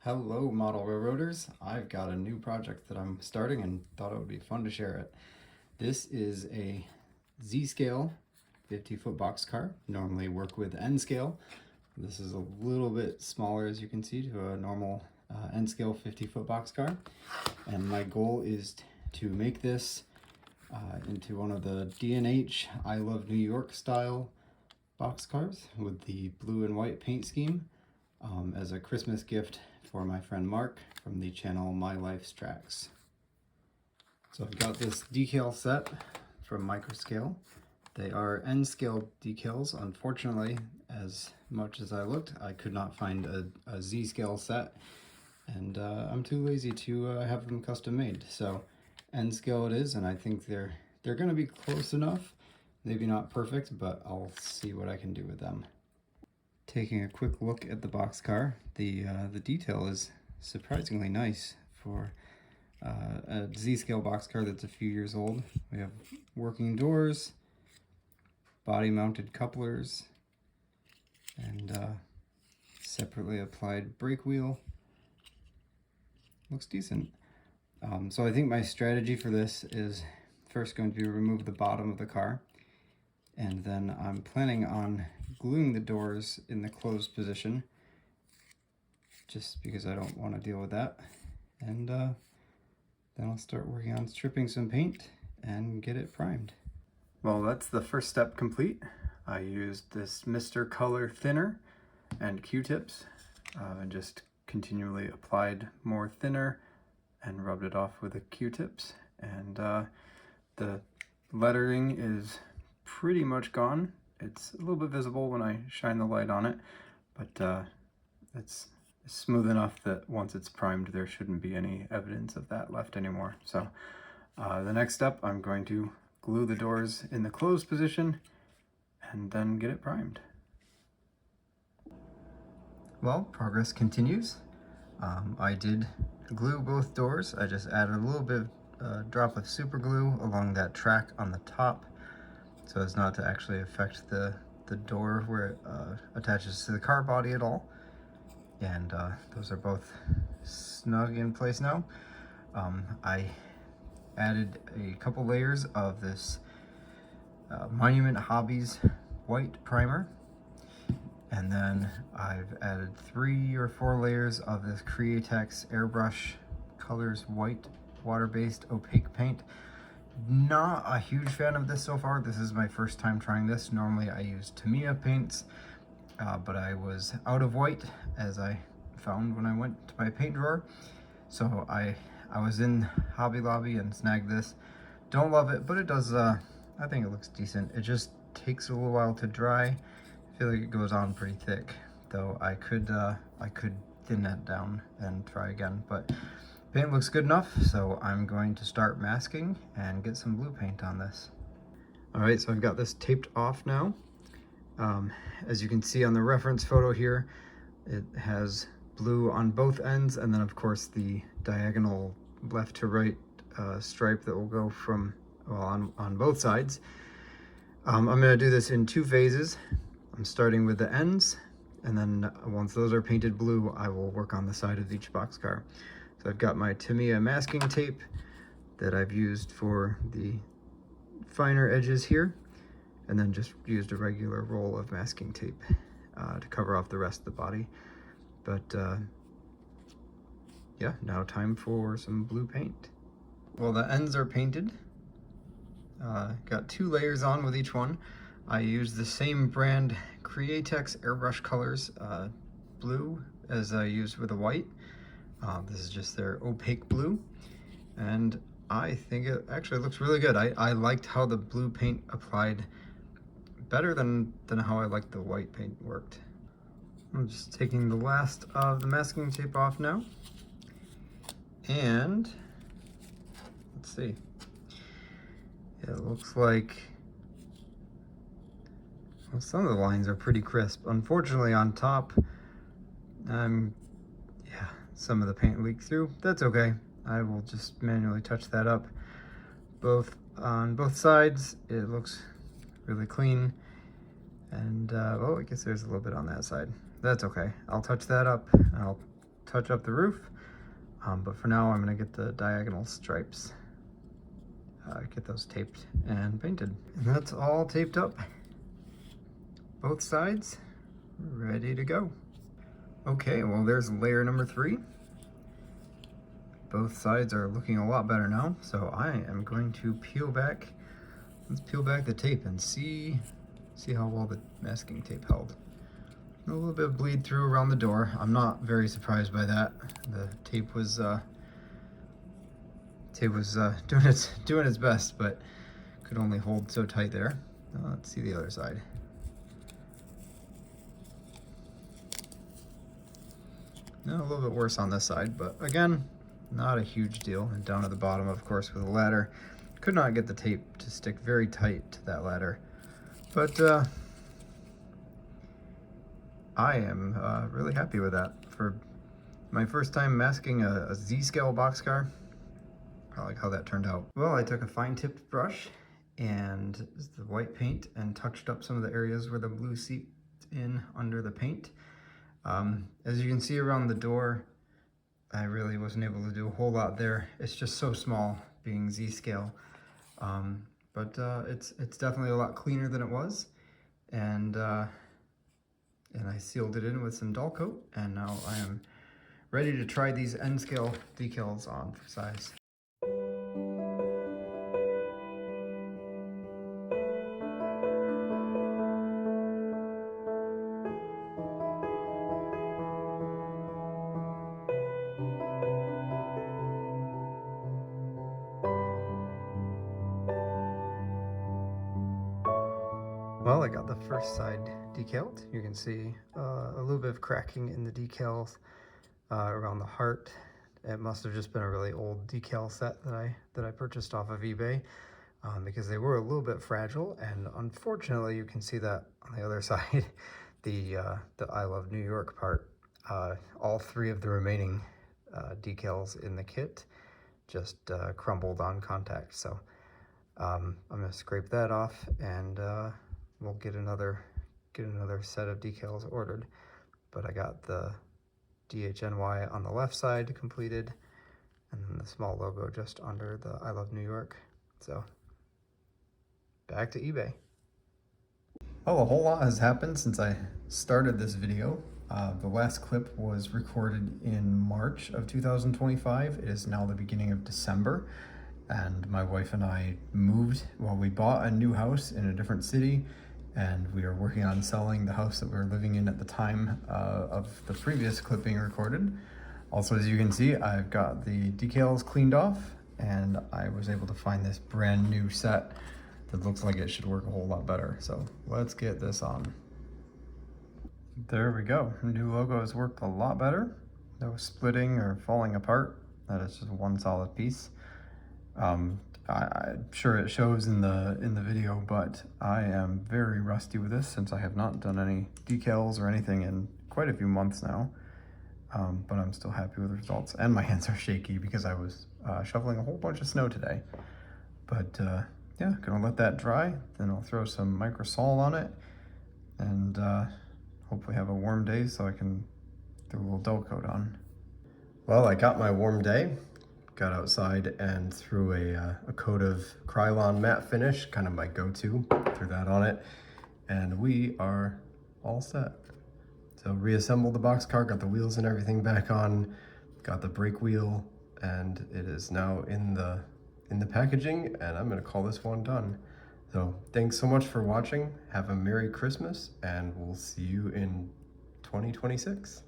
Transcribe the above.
Hello, model railroaders. I've got a new project that I'm starting and thought it would be fun to share it. This is a Z-scale 50-foot boxcar. Normally work with N-scale. This is a little bit smaller, as you can see, to a normal N-scale 50-foot boxcar. And my goal is to make this into one of the D&H I Love New York style boxcars with the blue and white paint scheme as a Christmas gift for my friend Mark from the channel My Life's Tracks. So I've got this decal set from Microscale. They are N-scale decals. Unfortunately, as much as I looked, I could not find a Z-scale set, and I'm too lazy to have them custom made. So N-scale it is, and I think they're going to be close enough. Maybe not perfect, but I'll see what I can do with them. Taking a quick look at the boxcar, the detail is surprisingly nice for a Z-scale boxcar that's a few years old. We have working doors, body-mounted couplers, and separately applied brake wheel. Looks decent. So I think my strategy for this is first going to be remove the bottom of the car, and then I'm planning on gluing the doors in the closed position, just because I don't want to deal with that. And then I'll start working on stripping some paint and get it primed. Well, that's the first step complete. I used this Mr. Color thinner and Q-tips and just continually applied more thinner and rubbed it off with the Q-tips. And the lettering is pretty much gone. It's a little bit visible when I shine the light on it, but it's smooth enough that once it's primed, there shouldn't be any evidence of that left anymore. So the next step, I'm going to glue the doors in the closed position and then get it primed. Well, progress continues. I did glue both doors. I just added a little bit of drop of super glue along that track on the top, so as not to actually affect the door where it attaches to the car body at all. And those are both snug in place now. I added a couple layers of this Monument Hobbies white primer, and then I've added 3 or 4 layers of this Createx Airbrush Colors white water-based opaque paint. Not a huge fan of this so far. This is my first time trying this. Normally I use Tamiya paints, but I was out of white, as I found when I went to my paint drawer. So I was in Hobby Lobby and snagged this. Don't love it, but it does, I think it looks decent. It just takes a little while to dry. I feel like it goes on pretty thick, though I could thin that down and try again, but paint looks good enough, so I'm going to start masking and get some blue paint on this. All right, so I've got this taped off now. As you can see on the reference photo here, it has blue on both ends, and then of course the diagonal left to right stripe that will go from, well, on both sides. I'm gonna do this in 2 phases. I'm starting with the ends, and then once those are painted blue, I will work on the side of each boxcar. So I've got my Tamiya masking tape that I've used for the finer edges here, and then just used a regular roll of masking tape to cover off the rest of the body. But yeah, now time for some blue paint. Well, the ends are painted. Got 2 layers on with each one. I used the same brand Createx Airbrush Colors blue as I used with the white. This is just their opaque blue, and I think it actually looks really good. I liked how the blue paint applied better than how I liked the white paint worked. I'm just taking the last of the masking tape off now, and let's see. It looks like, well, some of the lines are pretty crisp. Unfortunately, on top, yeah, some of the paint leaked through. That's okay. I will just manually touch that up. On both sides, it looks really clean. And, oh, I guess there's a little bit on that side. That's okay. I'll touch that up, and I'll touch up the roof. But for now, I'm gonna get the diagonal stripes, get those taped and painted. And that's all taped up. Both sides, ready to go. Okay, well there's layer number 3. Both sides are looking a lot better now, so I am going to let's peel back the tape and see how well the masking tape held. A little bit of bleed through around the door. I'm not very surprised by that. The tape was doing its best, but could only hold so tight there. Let's see the other side. A little bit worse on this side, but again, not a huge deal. And down at the bottom, of course, with a ladder, could not get the tape to stick very tight to that ladder, but I am really happy with that. For my first time masking a Z-scale boxcar, I like how that turned out. Well, I took a fine-tipped brush and the white paint and touched up some of the areas where the blue seeped in under the paint. As you can see around the door, I really wasn't able to do a whole lot there. It's just so small, being Z-scale. But it's definitely a lot cleaner than it was. And I sealed it in with some dull coat, and now I am ready to try these N-scale decals on for size. Well, I got the first side decaled. You can see a little bit of cracking in the decals around the heart. It must have just been a really old decal set that I purchased off of eBay because they were a little bit fragile. And unfortunately, you can see that on the other side, the I Love New York part. All 3 of the remaining decals in the kit just crumbled on contact. So I'm gonna scrape that off, and we'll get another set of decals ordered. But I got the DHNY on the left side completed, and then the small logo just under the I Love New York. So back to eBay. Well, a whole lot has happened since I started this video. The last clip was recorded in March of 2025. It is now the beginning of December, and my wife and I moved. Well, we bought a new house in a different city, and we are working on selling the house that we were living in at the time of the previous clip being recorded. Also, as you can see, I've got the decals cleaned off, and I was able to find this brand new set that looks like it should work a whole lot better. So let's get this on. There we go. New logo has worked a lot better. No splitting or falling apart. That is just one solid piece. I'm sure it shows in the video, but I am very rusty with this since I have not done any decals or anything in quite a few months now. But I'm still happy with the results, and my hands are shaky because I was shoveling a whole bunch of snow today. But yeah, gonna let that dry, then I'll throw some microsol on it, and hopefully have a warm day so I can do a little dull coat on. Well, I got my warm day. Got outside and threw a coat of Krylon matte finish, kind of my go-to. Threw that on it, and we are all set. So reassembled the boxcar, got the wheels and everything back on, got the brake wheel, and it is now in the packaging, and I'm gonna call this one done. So thanks so much for watching. Have a Merry Christmas, and we'll see you in 2026.